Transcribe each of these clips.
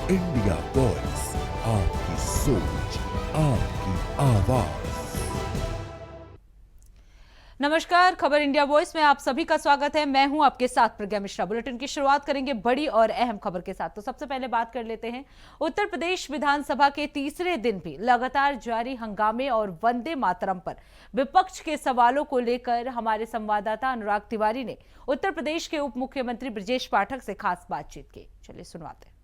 India voice, आपकी सोच, आपकी आवाज। नमस्कार, खबर इंडिया वॉइस में आप सभी का स्वागत है। मैं हूं आपके साथ प्रज्ञा मिश्रा। बुलेटिन की शुरुआत करेंगे बड़ी और अहम खबर के साथ। तो सबसे पहले बात कर लेते हैं उत्तर प्रदेश विधानसभा के तीसरे दिन भी लगातार जारी हंगामे और वंदे मातरम पर विपक्ष के सवालों को लेकर हमारे संवाददाता अनुराग तिवारी ने उत्तर प्रदेश के उप मुख्यमंत्री ब्रजेश पाठक से खास बातचीत की। चलिए सुनवाते हैं।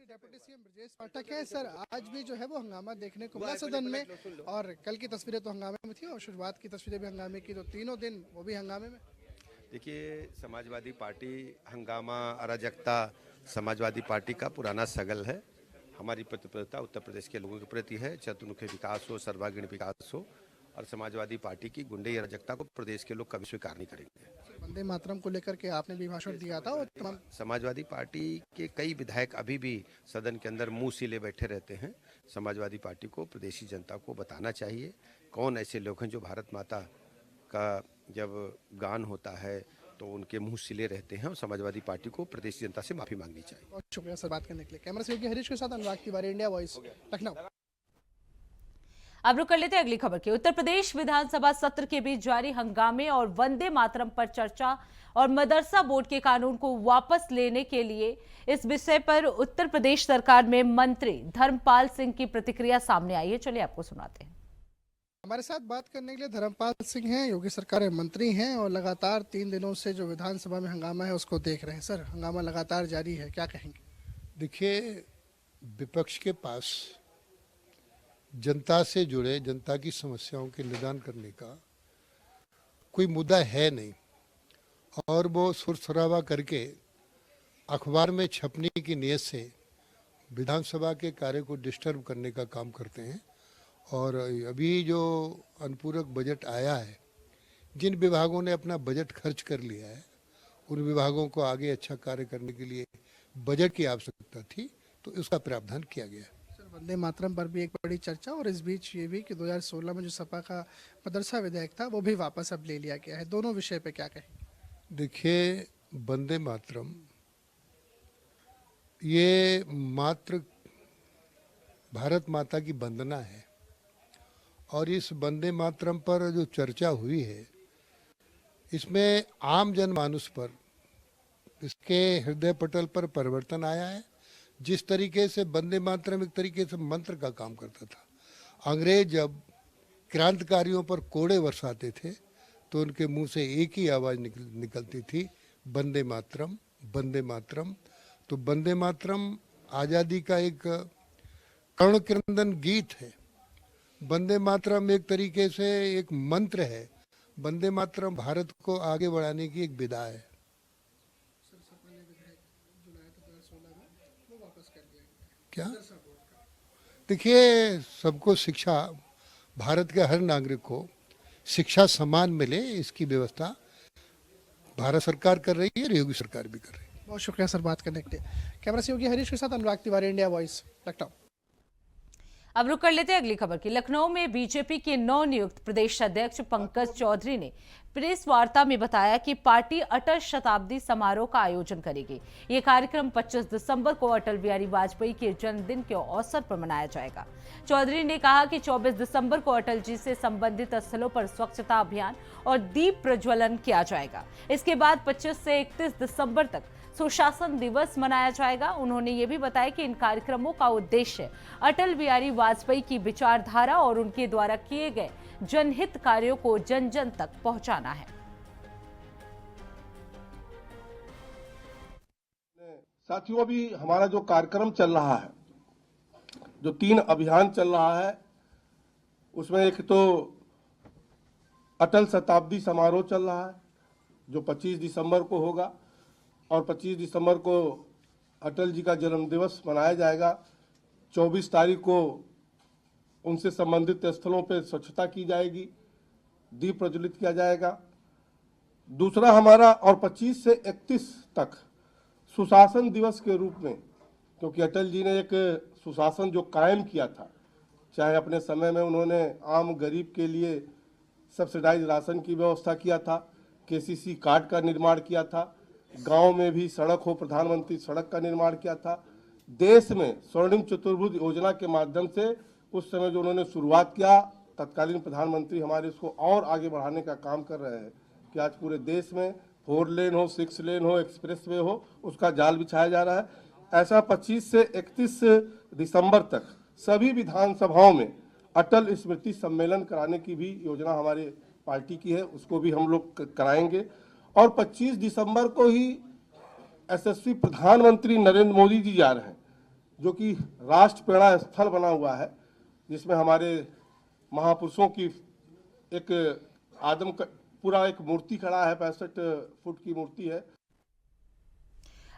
डेप्यूटी सीएम ब्रजेश पाठक है। सर, आज भी जो है वो हंगामा देखने को मिला सदन में, और कल की तस्वीरें तो हंगामे में थी और शुरुआत की तस्वीरें भी हंगामे की, तो तीनों दिन वो भी हंगामे में। देखिए, समाजवादी पार्टी हंगामा अराजकता समाजवादी पार्टी का पुराना सगल है। हमारी प्रतिबद्धता उत्तर प्रदेश के लोगों के प्रति है। चतुर्मुखी विकास हो, सर्वांगीण विकास हो, और समाजवादी पार्टी की गुंडे अराजकता को प्रदेश के लोग कभी स्वीकार नहीं करेंगे। वंदे मातरम को लेकर के आपने भी भाषण दिया था और तमाम समाजवादी पार्टी के कई विधायक अभी भी सदन के अंदर मुंह सिले बैठे रहते हैं। समाजवादी पार्टी को प्रदेशी जनता को बताना चाहिए कौन ऐसे लोग हैं जो भारत माता का जब गान होता है तो उनके मुंह सिले रहते हैं, और समाजवादी पार्टी को प्रदेश जनता से माफी मांगनी चाहिए। बहुत शुक्रिया सर बात करने के लिए। कैमरा से हरीश के साथ अनुराग तिवारी, इंडिया वॉइस, लखनऊ। अब रुक कर लेते हैं अगली खबर की। उत्तर प्रदेश विधानसभा सत्र के बीच जारी हंगामे और वंदे मातरम पर चर्चा और मदरसा बोर्ड के कानून को वापस लेने के लिए इस विषय पर उत्तर प्रदेश सरकार में मंत्री धर्मपाल सिंह की प्रतिक्रिया सामने आई है। चलिए आपको सुनाते हैं। हमारे साथ बात करने के लिए धर्मपाल सिंह हैं, योगी सरकार में मंत्री हैं और लगातार 3 दिनों से जो विधानसभा में हंगामा है उसको देख रहे हैं। सर, हंगामा लगातार जारी है, क्या कहेंगे? देखिए, विपक्ष के पास जनता से जुड़े, जनता की समस्याओं के निदान करने का कोई मुद्दा है नहीं, और वो सुरसरावा करके अखबार में छपने की नीयत से विधानसभा के कार्य को डिस्टर्ब करने का काम करते हैं। और अभी जो अनुपूरक बजट आया है, जिन विभागों ने अपना बजट खर्च कर लिया है, उन विभागों को आगे अच्छा कार्य करने के लिए बजट की आवश्यकता थी, तो इसका प्रावधान किया गया। वंदे मातरम पर भी एक बड़ी चर्चा, और इस बीच ये भी कि 2016 में जो सपा का मदरसा विधेयक था वो भी वापस अब ले लिया गया है। दोनों विषय पे क्या कहें? देखिए, वंदे मातरम ये मात्र भारत माता की वंदना है, और इस वंदे मातरम पर जो चर्चा हुई है, इसमें आम जनमानस पर, इसके हृदय पटल पर परिवर्तन आया है। जिस तरीके से वंदे मातरम एक तरीके से मंत्र का काम करता था, अंग्रेज जब क्रांतिकारियों पर कोड़े बरसाते थे तो उनके मुंह से एक ही आवाज़ निकलती थी, वंदे मातरम, वंदे मातरम। तो वंदे मातरम आज़ादी का एक कर्णक्रंदन गीत है। वंदे मातरम एक तरीके से एक मंत्र है। वंदे मातरम भारत को आगे बढ़ाने की एक विदा है। क्या? देखिए, सबको शिक्षा, भारत के हर नागरिक को शिक्षा समान मिले, इसकी व्यवस्था भारत सरकार कर रही है और योगी सरकार भी कर रही है। बहुत शुक्रिया सर बात करने के लिए। कैमरा से योगी हरीश के साथ अनुराग तिवारी, इंडिया वॉइस, लखनऊ। अब रुक कर लेते हैं अगली खबर की। लखनऊ में बीजेपी के नवनियुक्त प्रदेश अध्यक्ष पंकज चौधरी ने प्रेस वार्ता में बताया कि पार्टी अटल शताब्दी समारोह का आयोजन करेगी। ये कार्यक्रम 25 दिसंबर को अटल बिहारी वाजपेयी के जन्मदिन के अवसर पर मनाया जाएगा। चौधरी ने कहा कि 24 दिसंबर को अटल जी से संबंधित स्थलों पर स्वच्छता अभियान और दीप प्रज्वलन किया जाएगा। इसके बाद 25 से 31 दिसंबर तक सुशासन दिवस मनाया जाएगा। उन्होंने ये भी बताया कि इन कार्यक्रमों का उद्देश्य अटल बिहारी वाजपेयी की विचारधारा और उनके द्वारा किए गए जनहित कार्यों को जन जन तक पहुंचाना है। साथियों, अभी हमारा जो कार्यक्रम चल रहा है, जो 3 अभियान चल रहा है, उसमें एक तो अटल शताब्दी समारोह चल रहा है जो 25 दिसंबर को होगा, और 25 दिसंबर को अटल जी का जन्म दिवस मनाया जाएगा। 24 तारीख को उनसे संबंधित स्थलों पर स्वच्छता की जाएगी, दीप प्रज्वलित किया जाएगा। दूसरा हमारा, और 25 से 31 तक सुशासन दिवस के रूप में, क्योंकि अटल जी ने एक सुशासन जो कायम किया था, चाहे अपने समय में उन्होंने आम गरीब के लिए सब्सिडाइज राशन की व्यवस्था किया था, केसीसी कार्ड का निर्माण किया था, गांव में भी सड़क हो, प्रधानमंत्री सड़क का निर्माण किया था, देश में स्वर्णिम चतुर्भुज योजना के माध्यम से उस समय जो उन्होंने शुरुआत किया, तत्कालीन प्रधानमंत्री हमारे उसको और आगे बढ़ाने का काम कर रहे हैं कि आज पूरे देश में 4 लेन हो, 6 लेन हो, एक्सप्रेस वे हो, उसका जाल बिछाया जा रहा है। ऐसा 25 से 31 दिसंबर तक सभी विधानसभाओं में अटल स्मृति सम्मेलन कराने की भी योजना हमारे पार्टी की है, उसको भी हम लोग कराएंगे। और 25 दिसंबर को ही यशस्वी प्रधानमंत्री नरेंद्र मोदी जी जा रहे हैं, जो कि राष्ट्र प्रेरणा स्थल बना हुआ है, जिसमें हमारे महापुरुषों की एक पूरा एक मूर्ति खड़ा है, 65 फुट की मूर्ति है।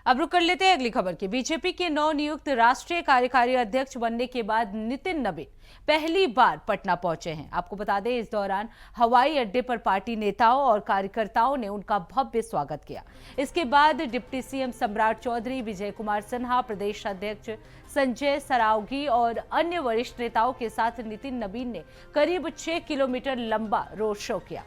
अब रुक कर लेते हैं अगली खबर की। बीजेपी के नवनियुक्त राष्ट्रीय कार्यकारी अध्यक्ष बनने के बाद नितिन नवीन पहली बार पटना पहुंचे हैं। आपको बता दें, इस दौरान हवाई अड्डे पर पार्टी नेताओं और कार्यकर्ताओं ने उनका भव्य स्वागत किया। इसके बाद डिप्टी सीएम सम्राट चौधरी, विजय कुमार सिन्हा, प्रदेश अध्यक्ष संजय सरावगी और अन्य वरिष्ठ नेताओं के साथ नितिन नवीन ने करीब 6 किलोमीटर लंबा रोड शो किया।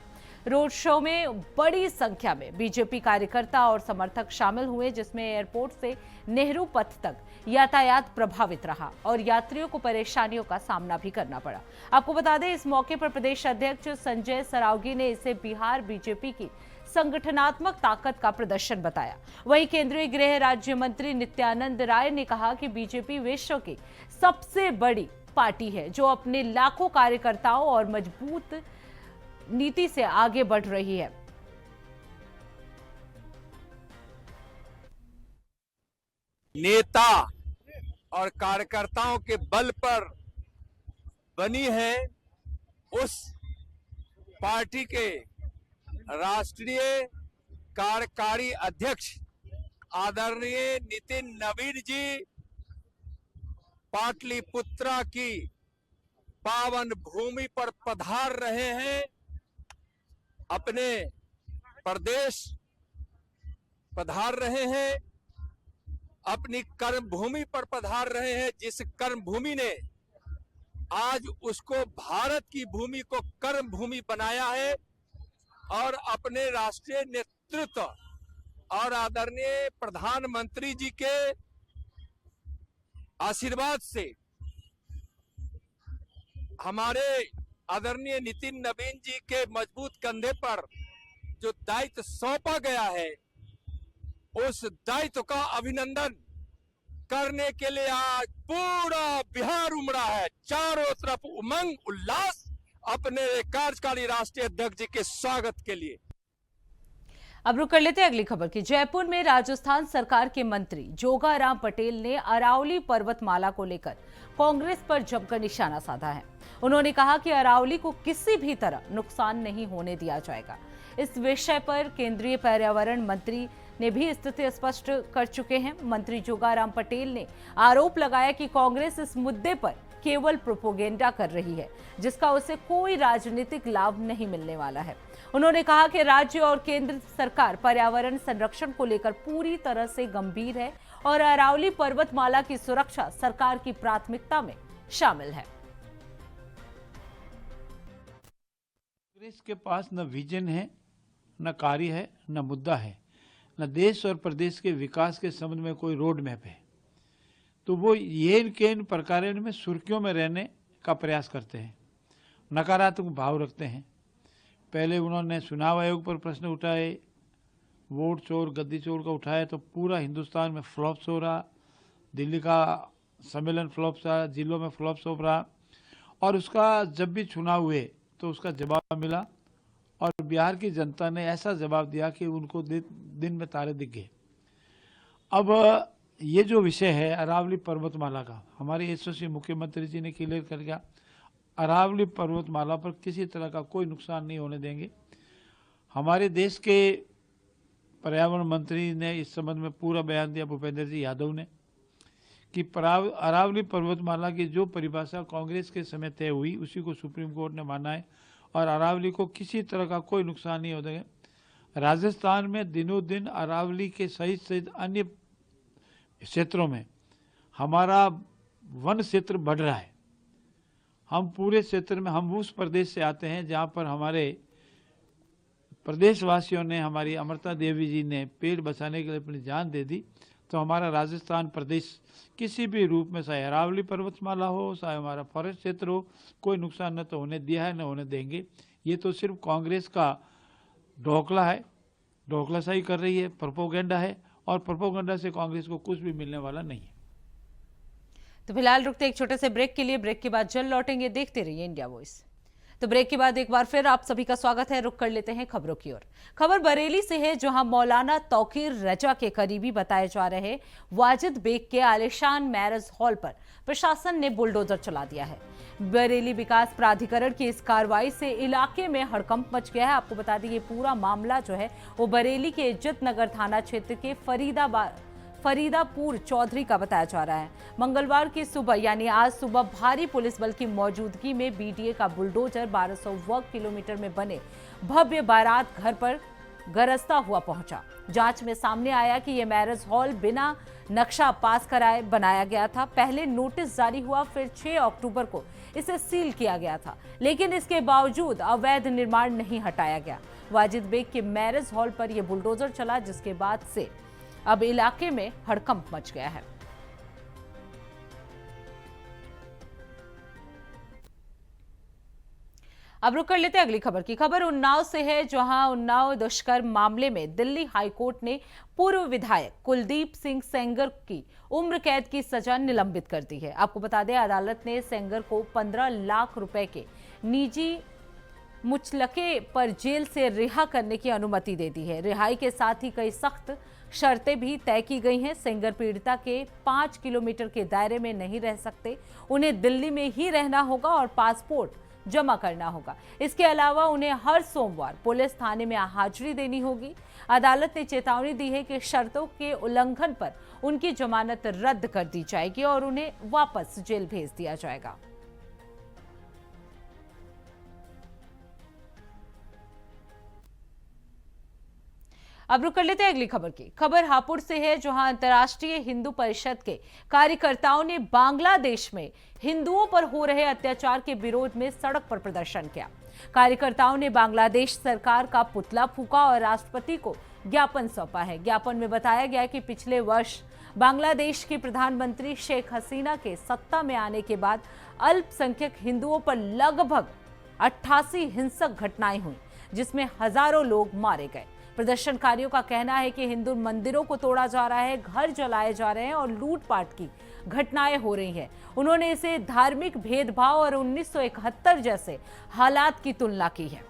रोड शो में बड़ी संख्या में बीजेपी कार्यकर्ता और समर्थक शामिल हुए, जिसमें एयरपोर्ट से नेहरू पथ तक यातायात प्रभावित रहा और यात्रियों को परेशानियों का सामना भी करना पड़ा। आपको बता दें, इस मौके पर प्रदेश अध्यक्ष संजय सरावगी ने इसे बिहार बीजेपी की संगठनात्मक ताकत का प्रदर्शन बताया। वहीं केंद्रीय गृह राज्य मंत्री नित्यानंद राय ने कहा कि बीजेपी विश्व की सबसे बड़ी पार्टी है, जो अपने लाखों कार्यकर्ताओं और मजबूत नीति से आगे बढ़ रही है। नेता और कार्यकर्ताओं के बल पर बनी है, उस पार्टी के राष्ट्रीय कार्यकारी अध्यक्ष आदरणीय नितिन नवीन जी पाटलिपुत्रा की पावन भूमि पर पधार रहे हैं। अपने प्रदेश पधार रहे हैं, अपनी कर्म भूमि पर पधार रहे हैं, जिस कर्म भूमि ने आज उसको भारत की भूमि को कर्म भूमि बनाया है। और अपने राष्ट्रीय नेतृत्व और आदरणीय प्रधानमंत्री जी के आशीर्वाद से हमारे आदरणीय नितिन नवीन जी के मजबूत कंधे पर जो दायित्व सौंपा गया है, उस दायित्व का अभिनंदन करने के लिए आज पूरा बिहार उमड़ा है। चारों तरफ उमंग उल्लास अपने कार्यकारी राष्ट्रीय अध्यक्ष जी के स्वागत के लिए। अब रुक कर लेते हैं अगली खबर की। जयपुर में राजस्थान सरकार के मंत्री जोगाराम पटेल ने अरावली पर्वतमाला को लेकर कांग्रेस पर जमकर निशाना साधा है। उन्होंने कहा कि अरावली को किसी भी तरह नुकसान नहीं होने दिया जाएगा। इस विषय पर केंद्रीय पर्यावरण मंत्री ने भी स्थिति स्पष्ट कर चुके हैं। मंत्री जोगाराम पटेल ने आरोप लगाया कि कांग्रेस इस मुद्दे पर केवल प्रोपोगेंडा कर रही है, जिसका उसे कोई राजनीतिक लाभ नहीं मिलने वाला है। उन्होंने कहा कि राज्य और केंद्र सरकार पर्यावरण संरक्षण को लेकर पूरी तरह से गंभीर है और अरावली पर्वतमाला की सुरक्षा सरकार की प्राथमिकता में शामिल है। कांग्रेस के पास न विजन है, न कार्य है, न मुद्दा है, न देश और प्रदेश के विकास के संबंध में कोई रोड मैप है। तो वो ये के इन प्रकारों में सुर्खियों में रहने का प्रयास करते हैं, नकारात्मक भाव रखते हैं। पहले उन्होंने चुनाव आयोग पर प्रश्न उठाए, वोट चोर गद्दी चोर का उठाया तो पूरा हिंदुस्तान में फ्लॉप्स हो रहा, दिल्ली का सम्मेलन फ्लॉप्स रहा, जिलों में फ्लॉप्स हो रहा। और उसका जब भी चुनाव हुए तो उसका जवाब मिला और बिहार की जनता ने ऐसा जवाब दिया कि उनको दिन में तारे दिख गए। अब ये जो विषय है अरावली पर्वतमाला का, हमारे यशस्वी मुख्यमंत्री जी ने क्लियर कर दिया, अरावली पर्वतमाला पर किसी तरह का कोई नुकसान नहीं होने देंगे। हमारे देश के पर्यावरण मंत्री ने इस संबंध में पूरा बयान दिया, भूपेंद्र जी यादव ने, कि अरावली पर्वतमाला की जो परिभाषा कांग्रेस के समय तय हुई उसी को सुप्रीम कोर्ट ने माना है और अरावली को किसी तरह का कोई नुकसान नहीं होगा। राजस्थान में दिनों दिन अरावली के सहित अन्य क्षेत्रों में हमारा वन क्षेत्र बढ़ रहा है। हम पूरे क्षेत्र में, हम उस प्रदेश से आते हैं जहाँ पर हमारे प्रदेशवासियों ने, हमारी अमृता देवी जी ने पेड़ बचाने के लिए अपनी जान दे दी। तो हमारा राजस्थान प्रदेश किसी भी रूप में, चाहे अरावली पर्वतमाला हो, चाहे हमारा फॉरेस्ट क्षेत्र हो, कोई नुकसान न तो होने दिया है न होने देंगे। ये तो सिर्फ कांग्रेस का ढोकला है, ढोकलाशाही कर रही है, प्रोपोगेंडा है, और प्रोपोगेंडा से कांग्रेस को कुछ भी मिलने वाला नहीं है। तो फिलहाल रुकते एक छोटे से ब्रेक के लिए, ब्रेक के बाद जल्द लौटेंगे। देखते रहिए इंडिया वॉइस। तो ब्रेक के बाद एक बार फिर आप सभी का स्वागत है। रुक कर लेते हैं खबरों की ओर। खबर बरेली से है, जहां मौलाना तौकीर रजा के करीबी बताए जा रहे वाजिद बेग के आलिशान मैरिज हॉल पर प्रशासन ने बुलडोजर चला दिया है। बरेली विकास प्राधिकरण की इस कार्रवाई से इलाके में हड़कंप मच गया है। आपको बता दें, ये पूरा मामला जो है वो बरेली के इज्जत नगर थाना क्षेत्र के फरीदापुर चौधरी का बताया जा रहा है। मंगलवार की सुबह यानी आज सुबह भारी पुलिस बल की मौजूदगी में बीडीए का बुलडोजर 1200 वर्ग किलोमीटर में बने भव्य बारात घर पर गरजता हुआ पहुंचा। जांच में सामने आया कि यह मैरिज हॉल बिना नक्शा पास कराए बनाया गया था। पहले नोटिस जारी हुआ, फिर 6 अक्टूबर को इसे सील किया गया था, लेकिन इसके बावजूद अवैध निर्माण नहीं हटाया गया। वाजिद बेग के मैरिज हॉल पर यह बुलडोजर चला, जिसके बाद से अब इलाके में हड़कंप मच गया है। अब रुक कर लेते हैं अगली खबर की। खबर उन्नाव से है, जहां उन्नाव दुष्कर्म मामले में दिल्ली हाईकोर्ट ने पूर्व विधायक कुलदीप सिंह सेंगर की उम्र कैद की सजा निलंबित कर दी है। आपको बता दें, अदालत ने सेंगर को 15 लाख रुपए के निजी मुचलके पर जेल से रिहा करने की अनुमति दे दी है। रिहाई के साथ ही कई सख्त शर्तें भी तय की गई हैं। सेंगर पीड़िता के 5 किलोमीटर के दायरे में नहीं रह सकते, उन्हें दिल्ली में ही रहना होगा और पासपोर्ट जमा करना होगा। इसके अलावा उन्हें हर सोमवार पुलिस थाने में हाजिरी देनी होगी। अदालत ने चेतावनी दी है कि शर्तों के उल्लंघन पर उनकी जमानत रद्द कर दी जाएगी और उन्हें वापस जेल भेज दिया जाएगा। अब रुक कर लेते हैं अगली खबर की। खबर हापुड़ से है, जहां अंतर्राष्ट्रीय हिंदू परिषद के कार्यकर्ताओं ने बांग्लादेश में हिंदुओं पर हो रहे अत्याचार के विरोध में सड़क पर प्रदर्शन किया। कार्यकर्ताओं ने बांग्लादेश सरकार का पुतला फूंका और राष्ट्रपति को ज्ञापन सौंपा है। ज्ञापन में बताया गया कि पिछले वर्ष बांग्लादेश की प्रधानमंत्री शेख हसीना के सत्ता में आने के बाद अल्पसंख्यक हिंदुओं पर लगभग 88 हिंसक घटनाएं हुई, जिसमें हजारों लोग मारे गए। प्रदर्शनकारियों का कहना है कि हिंदू मंदिरों को तोड़ा जा रहा है, घर जलाए जा रहे हैं और लूटपाट की घटनाएं हो रही हैं। उन्होंने इसे धार्मिक भेदभाव और 1971 जैसे हालात की तुलना की है।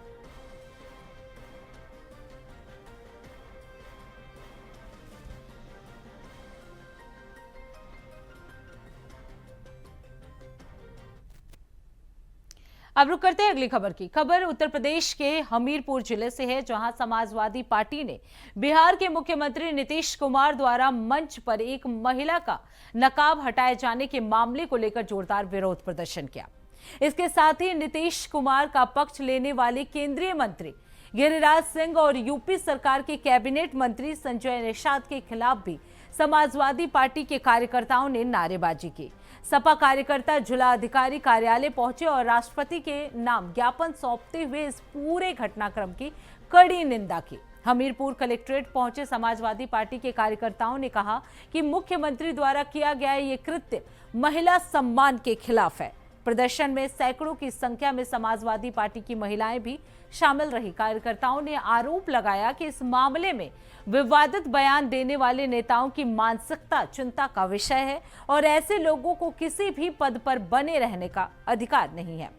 अब रुक करते हैं अगली खबर की। खबर उत्तर प्रदेश के हमीरपुर जिले से है, जहां समाजवादी पार्टी ने बिहार के मुख्यमंत्री नीतीश कुमार द्वारा मंच पर एक महिला का नकाब हटाए जाने के मामले को लेकर जोरदार विरोध प्रदर्शन किया। इसके साथ ही नीतीश कुमार का पक्ष लेने वाले केंद्रीय मंत्री गिरिराज सिंह और यूपी सरकार के कैबिनेट मंत्री संजय निषाद के खिलाफ भी समाजवादी पार्टी के कार्यकर्ताओं ने नारेबाजी की। सपा कार्यकर्ता जिला अधिकारी कार्यालय पहुंचे और राष्ट्रपति के नाम ज्ञापन सौंपते हुए इस पूरे घटनाक्रम की कड़ी निंदा की। हमीरपुर कलेक्ट्रेट पहुंचे समाजवादी पार्टी के कार्यकर्ताओं ने कहा कि मुख्यमंत्री द्वारा किया गया ये कृत्य महिला सम्मान के खिलाफ है। प्रदर्शन में सैकड़ों की संख्या में समाजवादी पार्टी की महिलाएं भी शामिल रही। कार्यकर्ताओं ने आरोप लगाया कि इस मामले में विवादित बयान देने वाले नेताओं की मानसिकता चिंता का विषय है और ऐसे लोगों को किसी भी पद पर बने रहने का अधिकार नहीं है।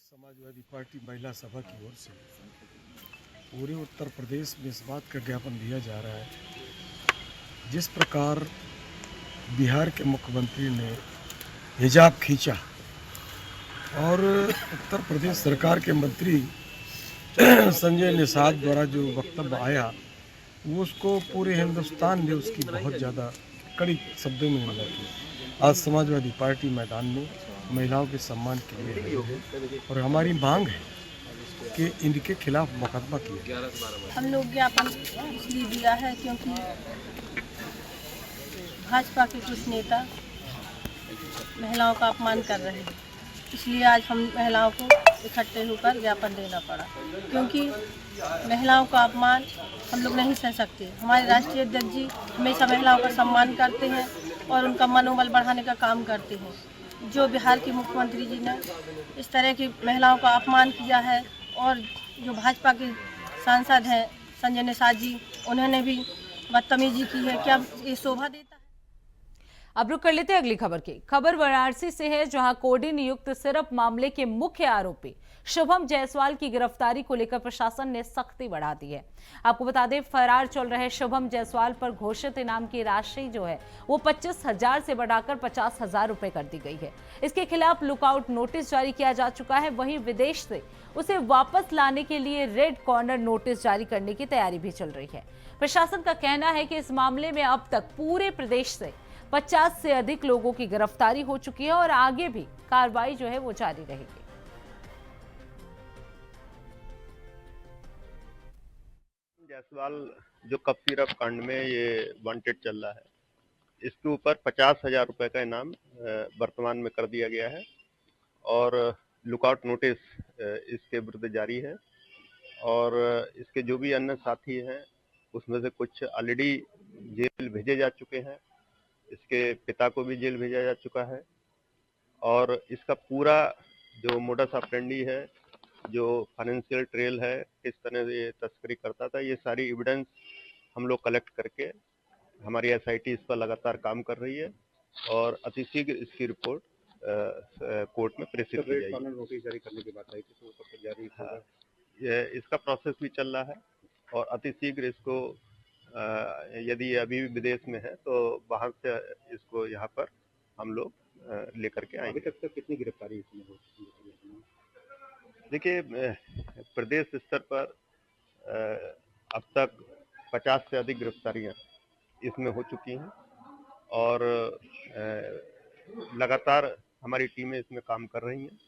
समाजवादी पार्टी महिला सभा की ओर से पूरे उत्तर प्रदेश में इस बात का ज्ञापन दिया जा रहा है, जिस प्रकार बिहार के मुख्यमंत्री ने हिजाब खींचा और उत्तर प्रदेश सरकार के मंत्री संजय निषाद द्वारा जो वक्तव्य आया, वो उसको पूरे हिंदुस्तान ने उसकी बहुत ज़्यादा कड़ी शब्दों में निंदा की। आज समाजवादी पार्टी मैदान में महिलाओं के सम्मान के लिए है और हमारी मांग है कि इनके खिलाफ मुकदमा किया। हम लोग ज्ञापन इसलिए दिया है क्योंकि भाजपा के कुछ नेता महिलाओं का अपमान कर रहे हैं इसलिए आज हम महिलाओं को इकट्ठे होकर ज्ञापन देना पड़ा, क्योंकि महिलाओं का अपमान हम लोग नहीं सह सकते। हमारे राष्ट्रीय अध्यक्ष जी हमेशा महिलाओं का सम्मान करते हैं और उनका मनोबल बढ़ाने का काम करते हैं। जो बिहार के मुख्यमंत्री जी ने इस तरह की महिलाओं का अपमान किया है, और जो भाजपा के सांसद हैं संजय निषाद जी, उन्होंने भी बदतमीजी की है, क्या ये शोभा देता है? अब रुक कर लेते हैं अगली खबर की। खबर वाराणसी से है, जहां कोडी नियुक्त सिरप मामले के मुख्य आरोपी शुभम जायसवाल की गिरफ्तारी को लेकर प्रशासन ने सख्ती बढ़ा दी है। आपको बता दें, फरार चल रहे शुभम जायसवाल पर घोषित इनाम की राशि जो है वो 25,000 से बढ़ाकर 50,000 रुपए कर दी गई है। इसके खिलाफ लुकआउट नोटिस जारी किया जा चुका है। वहीं विदेश से उसे वापस लाने के लिए रेड कॉर्नर नोटिस जारी करने की तैयारी भी चल रही है। प्रशासन का कहना है कि इस मामले में अब तक पूरे प्रदेश से 50 से अधिक लोगों की गिरफ्तारी हो चुकी है और आगे भी कार्रवाई जो है वो जारी रहेगी। जायसवाल जो कप सिरप कांड में ये वांटेड चल रहा है, इसके ऊपर 50,000 रुपए का इनाम वर्तमान में कर दिया गया है और लुकआउट नोटिस इसके विरुद्ध जारी है। और इसके जो भी अन्य साथी हैं उसमें से कुछ ऑलरेडी जेल भेजे जा चुके हैं। इसके पिता को भी जेल भेजा जा चुका है और इसका पूरा जो मोडस ऑपरेंडी है, जो फाइनेंशियल ट्रेल है, किस तरह से ये तस्करी करता था, ये सारी एविडेंस हम लोग कलेक्ट करके हमारी एसआईटी इस पर लगातार काम कर रही है और अतिशीघ्र इसकी रिपोर्ट कोर्ट में प्रेषित की जाएगी। नोटिस जारी करने की बात आई थी, इसका प्रोसेस भी चल रहा है और अतिशीघ्र इसको यदि अभी भी विदेश में है तो वहां से इसको यहाँ पर हम लोग लेकर के आएंगे। अभी तक कितनी गिरफ्तारी इसमें हो चुकी है? देखिए, प्रदेश स्तर पर अब तक 50 से अधिक गिरफ्तारियां इसमें हो चुकी हैं और लगातार हमारी टीमें इसमें काम कर रही हैं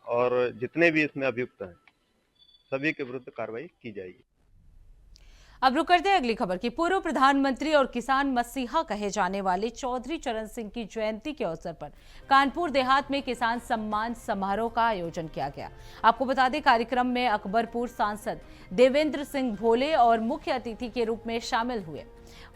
और जितने भी इसमें अभियुक्त हैं सभी के विरुद्ध कार्रवाई की जाएगी। अब रुक करते हैं अगली खबर की। पूर्व प्रधानमंत्री और किसान मसीहा कहे जाने वाले चौधरी चरण सिंह की जयंती के अवसर पर कानपुर देहात में किसान सम्मान समारोह का आयोजन किया गया। आपको बता दें, कार्यक्रम में अकबरपुर सांसद देवेंद्र सिंह भोले और मुख्य अतिथि के रूप में शामिल हुए।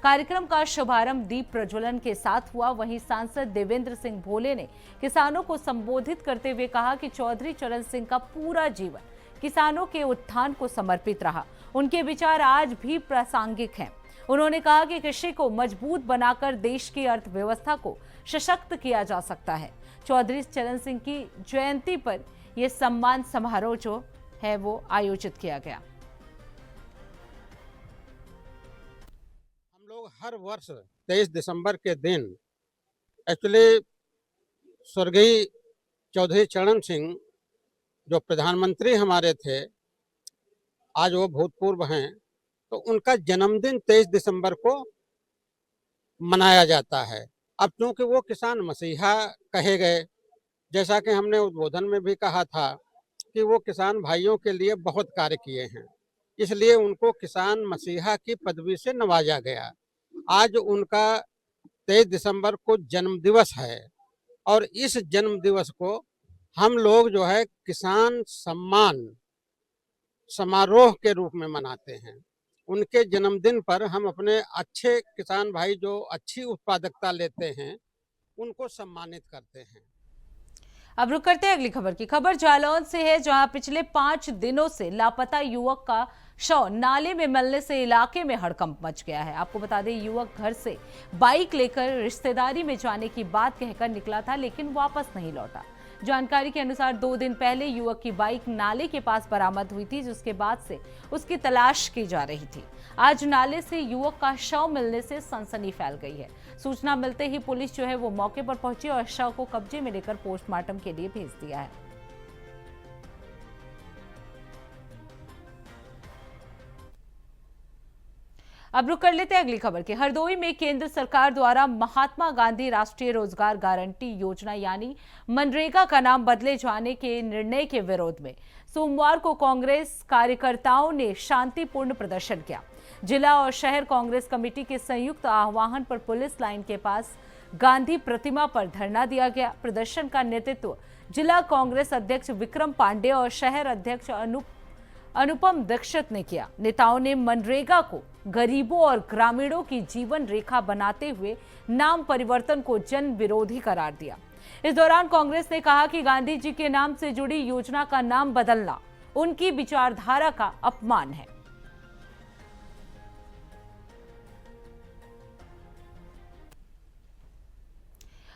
कार्यक्रम का शुभारंभ दीप प्रज्वलन के साथ हुआ। वहीं सांसद देवेंद्र सिंह भोले ने किसानों को संबोधित करते हुए कहा कि चौधरी चरण सिंह का पूरा जीवन किसानों के उत्थान को समर्पित रहा। उनके विचार आज भी प्रासंगिक हैं। उन्होंने कहा कि कृषि को मजबूत बनाकर देश की अर्थव्यवस्था को सशक्त किया जा सकता है। चौधरी चरण सिंह की जयंती पर यह सम्मान समारोह जो है वो आयोजित किया गया। हम लोग हर वर्ष 23 दिसंबर के दिन एक्चुअली स्वर्गीय चौधरी चरण सिंह जो प्रधानमंत्री हमारे थे, आज वो भूतपूर्व हैं, तो उनका जन्मदिन 23 दिसंबर को मनाया जाता है। अब क्योंकि वो किसान मसीहा कहे गए, जैसा कि हमने उद्बोधन में भी कहा था कि वो किसान भाइयों के लिए बहुत कार्य किए हैं, इसलिए उनको किसान मसीहा की पदवी से नवाजा गया। आज उनका 23 दिसंबर को जन्मदिवस है और इस जन्मदिवस को हम लोग जो है किसान सम्मान समारोह के रूप में मनाते हैं। उनके जन्मदिन पर हम अपने अच्छे किसान भाई जो अच्छी उत्पादकता लेते हैं उनको सम्मानित करते हैं। अब रुक करते हैं अगली खबर की। खबर जालौन से है, जहां पिछले 5 दिनों से लापता युवक का शव नाले में मिलने से इलाके में हड़कंप मच गया है। आपको बता दें, युवक घर से बाइक लेकर रिश्तेदारी में जाने की बात कहकर निकला था, लेकिन वापस नहीं लौटा। जानकारी के अनुसार 2 दिन पहले युवक की बाइक नाले के पास बरामद हुई थी, जिसके बाद से उसकी तलाश की जा रही थी। आज नाले से युवक का शव मिलने से सनसनी फैल गई है। सूचना मिलते ही पुलिस जो है वो मौके पर पहुंची और शव को कब्जे में लेकर पोस्टमार्टम के लिए भेज दिया है। अब रुक कर लेते हैं अगली खबर के। हरदोई में केंद्र सरकार द्वारा महात्मा गांधी राष्ट्रीय रोजगार गारंटी योजना यानी मनरेगा का नाम बदले जाने के निर्णय के विरोध में सोमवार को कांग्रेस कार्यकर्ताओं ने शांतिपूर्ण प्रदर्शन किया। जिला और शहर कांग्रेस कमेटी के संयुक्त आह्वान पर पुलिस लाइन के पास गांधी प्रतिमा पर धरना दिया गया। प्रदर्शन का नेतृत्व जिला कांग्रेस अध्यक्ष विक्रम पांडे और शहर अध्यक्ष अनुपम दीक्षित ने किया। नेताओं ने मनरेगा को गरीबों और ग्रामीणों की जीवन रेखा बनाते हुए नाम परिवर्तन को जन विरोधी करार दिया। इस दौरान कांग्रेस ने कहा कि गांधी जी के नाम से जुड़ी योजना का नाम बदलना उनकी विचारधारा का अपमान है।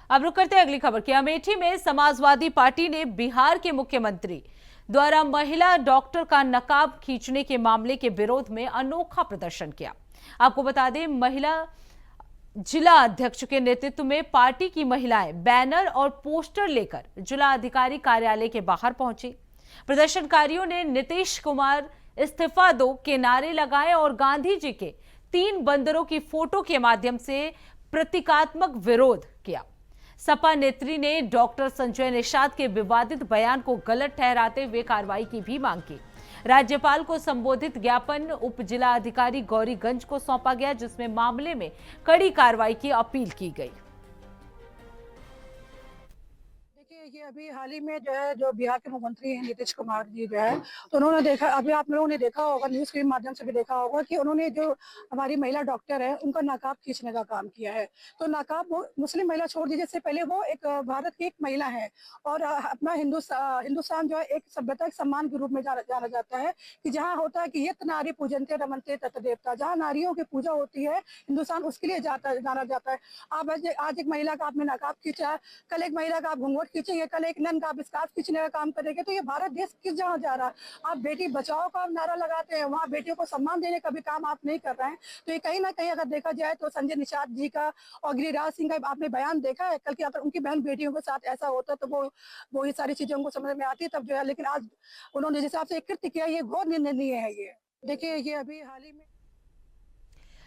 अब रुक करते हैं अगली खबर की। अमेठी में समाजवादी पार्टी ने बिहार के मुख्यमंत्री द्वारा महिला डॉक्टर का नकाब खींचने के मामले के विरोध में अनोखा प्रदर्शन किया। आपको बता दें, महिला जिला अध्यक्ष के नेतृत्व में पार्टी की महिलाएं बैनर और पोस्टर लेकर जिला अधिकारी कार्यालय के बाहर पहुंची। प्रदर्शनकारियों ने नीतीश कुमार इस्तीफा दो के नारे लगाए और गांधी जी के 3 बंदरों की फोटो के माध्यम से प्रतीकात्मक विरोध किया। सपा नेत्री ने डॉक्टर संजय निषाद के विवादित बयान को गलत ठहराते हुए कार्रवाई की भी मांग की। राज्यपाल को संबोधित ज्ञापन उप जिला अधिकारी गौरीगंज को सौंपा गया, जिसमें मामले में कड़ी कार्रवाई की अपील की गई। ये अभी हाल ही में जो बिहार के मुख्यमंत्री हैं नीतीश कुमार जी तो उन्होंने देखा, अभी आप लोगों ने देखा होगा, न्यूज़ के माध्यम से भी देखा होगा कि उन्होंने जो हमारी महिला डॉक्टर है उनका नकाब खींचने का काम किया है। तो नकाब वो मुस्लिम महिला छोड़ दीजिए, इससे पहले वो एक भारत की एक महिला है और अपना हिंदुस्तान जो है एक सभ्यता एक सम्मान के रूप में जाना जाता है कि जहाँ होता है कि यत नारी पूजनते रमनते तत् देवता, जहाँ नारियों की पूजा होती है हिंदुस्तान उसके लिए जाना जाता है। आज एक महिला का आपने नकाब खींचा, कल एक महिला का आप घूंघट खींचेंगे, कल एक नन का आप स्कार्फ खींचने का काम करेंगे। तो ये भारत देश किस जगह जा रहा है? आप बेटी बचाओ का नारा लगाते हैं, वहाँ बेटियों को सम्मान देने का भी काम आप नहीं कर रहे हैं। तो ये कहीं ना कहीं अगर देखा जाए तो संजय निषाद जी का और गिरिराज सिंह का आपने बयान देखा है, कल की अगर उनकी बहन बेटियों के साथ ऐसा होता तो वो ये सारी चीजें उनको समझ में आती तब जो है, लेकिन आज उन्होंने जिस हिसाब से कृत्य किया ये घोर निंदनीय है। ये देखिए, ये अभी हाल ही में।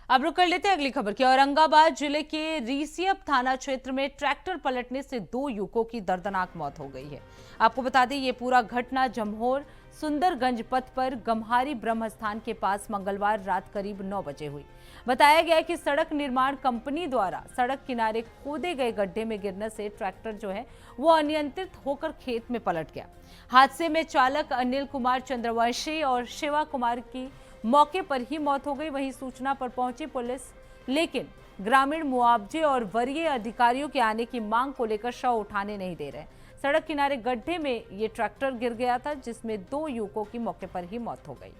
अब रुक कर लेते हैं अगली खबर की। औरंगाबाद जिले के रीसियप थाना क्षेत्र में ट्रैक्टर पलटने से 2 युवकों की दर्दनाक मौत हो गई है। आपको बता दें, ये पूरा घटना जमहोर सुंदरगंज पथ पर गम्हारी ब्रह्मस्थान के पास मंगलवार रात करीब 9 बजे हुई। बताया गया है कि सड़क निर्माण कंपनी द्वारा सड़क किनारे खोदे गए गड्ढे में गिरने से ट्रैक्टर जो है वो अनियंत्रित होकर खेत में पलट गया। हादसे में चालक अनिल कुमार चंद्रवंशी और शिवा कुमार की मौके पर ही मौत हो गई। वहीं सूचना पर पहुंची पुलिस, लेकिन ग्रामीण मुआवजे और वरीय अधिकारियों के आने की मांग को लेकर शव उठाने नहीं दे रहे। सड़क किनारे गड्ढे में ये ट्रैक्टर गिर गया था, जिसमें 2 युवकों की मौके पर ही मौत हो गई।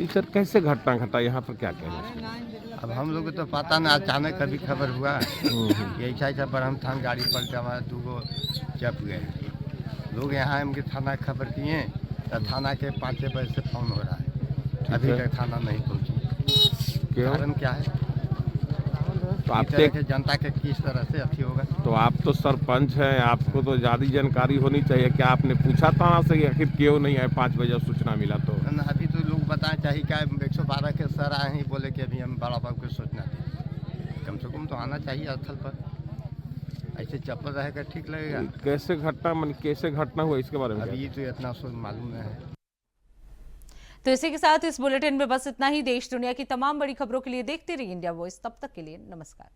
सर, कैसे घटना घटा, यहाँ पर क्या कहना? अब हम लोग को तो पता नहीं, अचानक कभी खबर हुआ कि ऐसा ब्रह्मस्थान गाड़ी पलटे, हमारा 2 चप गए। लोग यहाँ हमके थाना खबर किए तो थाना के 5 बजे से फोन हो रहा है, अभी तक थाना नहीं पहुँची। कारण क्या है? तो आपके जनता के किस तरह से अच्छी होगा? तो आप तो सरपंच हैं, आपको तो ज़्यादा जानकारी होनी चाहिए। क्या आपने पूछा थाना से आखिर क्यों नहीं आए? 5 बजे सूचना मिला तो अभी तो लोग बताएं चाहिए क्या 112 के सर आए हैं, बोले कि अभी हम बड़ा बाबू को सूचना दें। कम से कम तो आना चाहिए स्थल पर, ऐसे चप्पल रहेगा ठीक लगेगा? कैसे घटना हुआ इसके बारे में अभी तो इतना मालूम नहीं है। तो इसी के साथ इस बुलेटिन में बस इतना ही। देश दुनिया की तमाम बड़ी खबरों के लिए देखते रहिए इंडिया वॉइस। तब तक के लिए नमस्कार।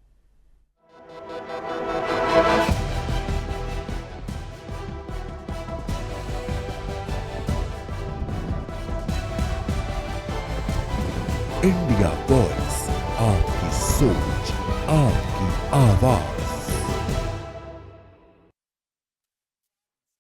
इंडिया वॉइस, आपकी सोच, आपकी आवाज।